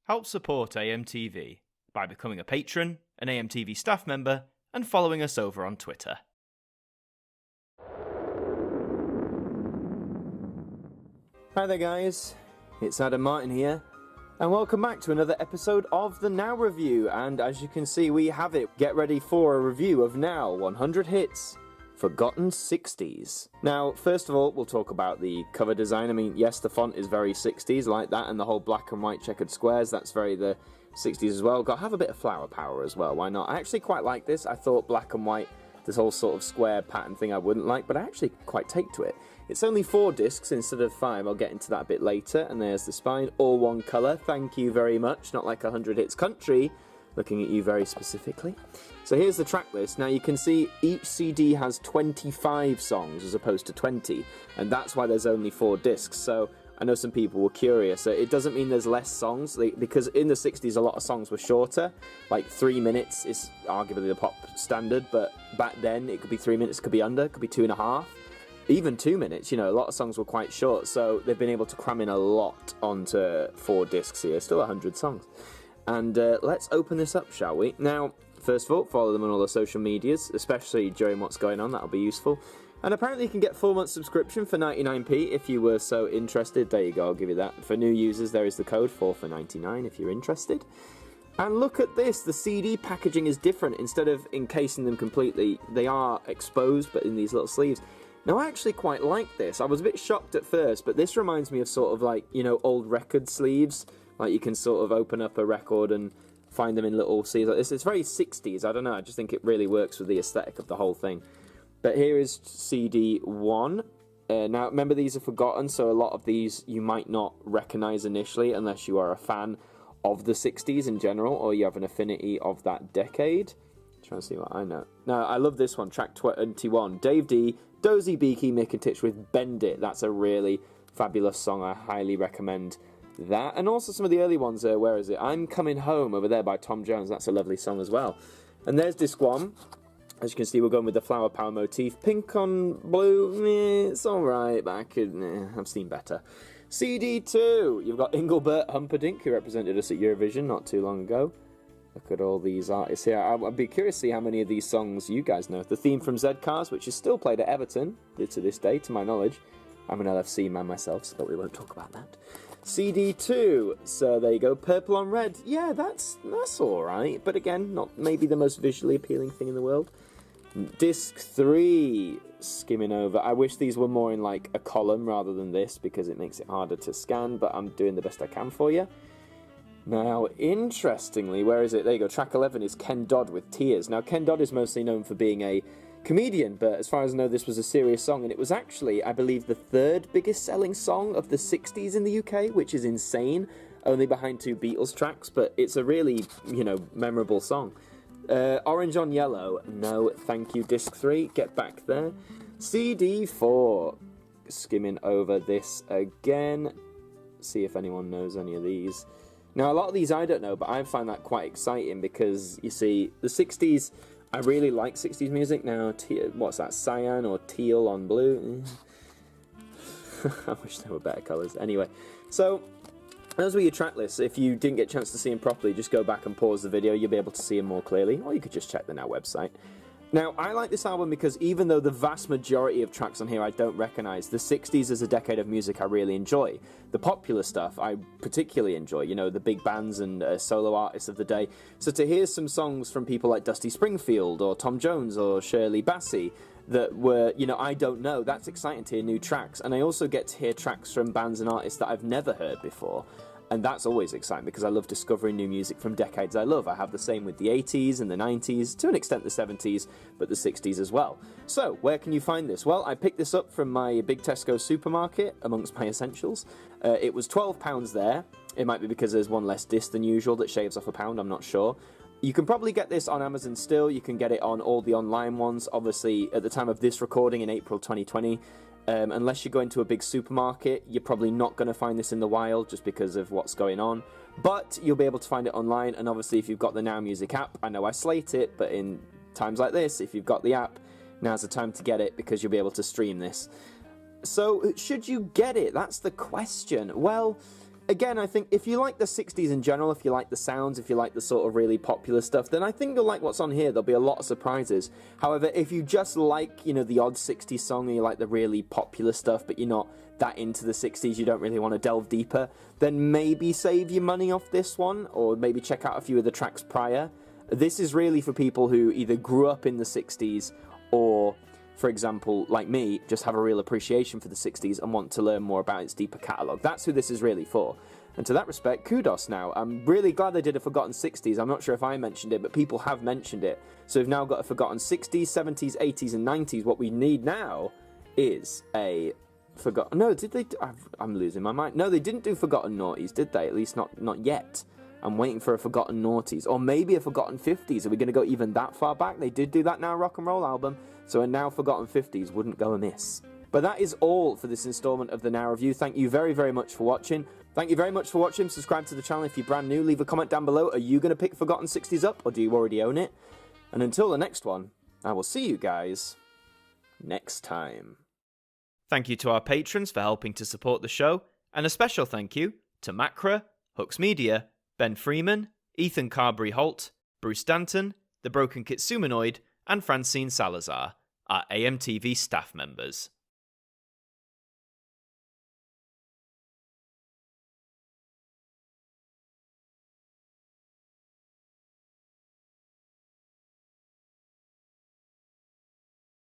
Help support AMTV by becoming a patron, an AMTV staff member, and following us over on Twitter. Hi there guys, it's Adam Martin here, and welcome back to another episode of the Now Review, and as you can see we have it. Get ready for a review of Now 100 Hits Forgotten 60s. Now, first of all, we'll talk about the cover design. I mean, yes, the font is very 60s, like that, and the whole black and white checkered squares, that's very the 60s as well. Got to have a bit of flower power as well, why not? I actually quite like this. I thought black and white, this whole sort of square pattern thing I wouldn't like, but I actually quite take to it. It's only 4 discs instead of 5, I'll get into that a bit later, and there's the spine, all one colour, thank you very much, not like 100 Hits Country, looking at you very specifically. So here's the track list. Now you can see each CD has 25 songs as opposed to 20, and that's why there's only 4 discs. So I know some people were curious. It doesn't mean there's less songs, because in the 60s a lot of songs were shorter, like 3 minutes is arguably the pop standard, but back then it could be 3 minutes, it could be under, it could be 2.5. Even 2 minutes, you know, a lot of songs were quite short, so they've been able to cram in a lot onto 4 discs here, still 100 songs. And let's open this up, shall we? Now, first of all, follow them on all the social medias, especially during what's going on, that'll be useful. And apparently you can get 4 months subscription for 99p if you were so interested. There you go, I'll give you that. For new users, there is the code 4 for 99 if you're interested. And look at this, the CD packaging is different. Instead of encasing them completely, they are exposed, but in these little sleeves. Now, I actually quite like this. I was a bit shocked at first, but this reminds me of sort of like, you know, old record sleeves. Like you can sort of open up a record and find them in little sleeves like this. It's very 60s, I don't know, I just think it really works with the aesthetic of the whole thing. But here is CD 1. Now, remember, these are forgotten, so a lot of these you might not recognise initially unless you are a fan of the 60s in general, or you have an affinity of that decade. Trying to see what I know. Now, I love this one, track 21. Dave D, Dozy Beaky, Mick and Titch with Bend It. That's a really fabulous song, I highly recommend that. And also some of the early ones, where is it? I'm Coming Home over there by Tom Jones. That's a lovely song as well. And there's disc 1. As you can see, we're going with the flower power motif. Pink on blue, it's alright, but I've seen better. CD 2, you've got Engelbert Humperdinck, who represented us at Eurovision not too long ago. Look at all these artists here. I'd be curious to see how many of these songs you guys know. The theme from Z-Cars, which is still played at Everton, to this day, to my knowledge. I'm an LFC man myself, so we won't talk about that. CD 2, so there you go, Purple on Red. Yeah, that's alright, but again, not maybe the most visually appealing thing in the world. Disc 3, skimming over. I wish these were more in like a column rather than this, because it makes it harder to scan, but I'm doing the best I can for you. Now, interestingly, where is it? There you go, track 11 is Ken Dodd with Tears. Now, Ken Dodd is mostly known for being a comedian, but as far as I know, this was a serious song, and it was actually, I believe, the 3rd biggest selling song of the 60s in the UK, which is insane, only behind 2 Beatles tracks, but it's a really, you know, memorable song. Orange on Yellow, no thank you. Disc 3, get back there. CD 4, skimming over this again, see if anyone knows any of these. Now, a lot of these I don't know, but I find that quite exciting because, you see, the 60s, I really like 60s music. Now, what's that, cyan or teal on blue? I wish there were better colours. Anyway, so those were your track lists. If you didn't get a chance to see them properly, just go back and pause the video. You'll be able to see them more clearly, or you could just check the Now website. Now, I like this album because even though the vast majority of tracks on here I don't recognise, the 60s is a decade of music I really enjoy. The popular stuff I particularly enjoy, you know, the big bands and solo artists of the day. So to hear some songs from people like Dusty Springfield or Tom Jones or Shirley Bassey that were, you know, I don't know, that's exciting to hear new tracks. And I also get to hear tracks from bands and artists that I've never heard before. And that's always exciting because I love discovering new music from decades I love. I have the same with the 80s and the 90s, to an extent the 70s, but the 60s as well. So, where can you find this? Well, I picked this up from my big Tesco supermarket, amongst my essentials. It was £12 there. It might be because there's one less disc than usual that shaves off £1, I'm not sure. You can probably get this on Amazon still. You can get it on all the online ones. Obviously, at the time of this recording in April 2020, unless you're going to a big supermarket, you're probably not going to find this in the wild just because of what's going on. But you'll be able to find it online, and obviously if you've got the Now Music app, I know I slate it, but in times like this, if you've got the app, now's the time to get it because you'll be able to stream this. So, should you get it? That's the question. Well, again, I think if you like the 60s in general, if you like the sounds, if you like the sort of really popular stuff, then I think you'll like what's on here. There'll be a lot of surprises. However, if you just like, the odd 60s song, and you like the really popular stuff, but you're not that into the 60s, you don't really want to delve deeper, then maybe save your money off this one, or maybe check out a few of the tracks prior. This is really for people who either grew up in the 60s or, for example, like me, just have a real appreciation for the 60s and want to learn more about its deeper catalogue. That's who this is really for. And to that respect, kudos now. I'm really glad they did a Forgotten 60s. I'm not sure if I mentioned it, but people have mentioned it. So we've now got a Forgotten 60s, 70s, 80s, and 90s. What we need now is a Forgotten... No, did they... I'm losing my mind. No, they didn't do Forgotten Noughties, did they? At least not yet. I'm waiting for a Forgotten Noughties. Or maybe a Forgotten 50s. Are we going to go even that far back? They did do that Now Rock and Roll album. So a Now Forgotten 50s wouldn't go amiss. But that is all for this installment of the Now Review. Thank you very, very much for watching. Thank you very much for watching. Subscribe to the channel if you're brand new. Leave a comment down below. Are you going to pick Forgotten 60s up, or do you already own it? And until the next one, I will see you guys next time. Thank you to our patrons for helping to support the show, and a special thank you to Macra, Hooks Media, Ben Freeman, Ethan Carberry-Holt, Bruce Danton, The Broken Kitsumanoid, and Francine Salazar, our AMTV staff members.